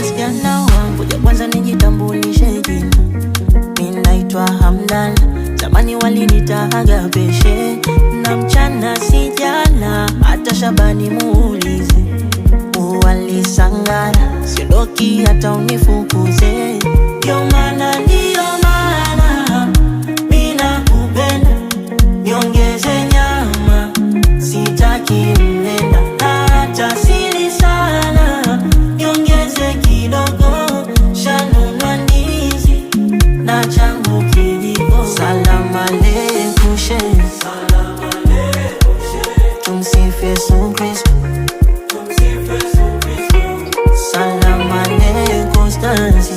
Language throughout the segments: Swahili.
msichana wangu, ya kwanza nijitambulishe jina. Mimi naitwa Hamdan, zamani walinitaga peshe. Na mchana sijala, hata Shabani muulize. Walisangara, siondoki hata unifukuze. Ndio maana mimi nakupenda, niongeze nyama, sitaki mlenda. Hata sili sana, niongeze kidogo, shanunua ndizi na changu kijiko. Salam aleikum sheikh, tumsifu Yesu Kristo. Salam aleikum ustazi,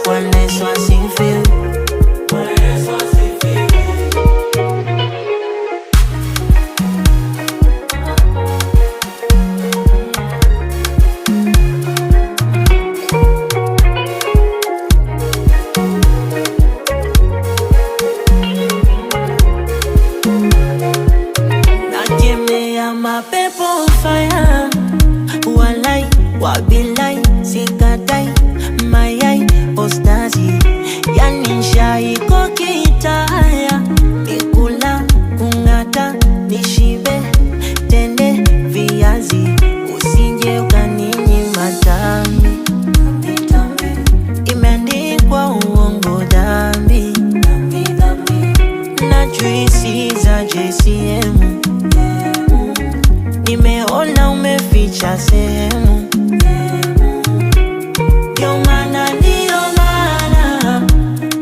Bwana Yesu asifiwe. Nakemea mapepo fire, walai wabilai sikatai, mayai ostazi, yani shaiko kitaya. Nikula kungata nishibe, tende viazi, usinje ukaninyima dhambi. Imeandikwa uongo dhambi, na juisi za JCM. Nimeona umeficha sehemu, ndio maana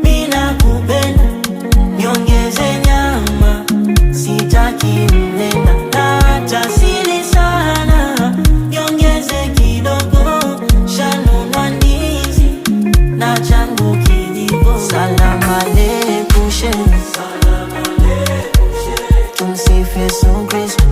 mimi nakupenda, niongeze nyama, sitaki mlenda. Na hata sili sana, niongeze kidogo, shanunua ndizi na changu kijiko. Salam aleikum sheikh, tumsifu Yesu Kristo.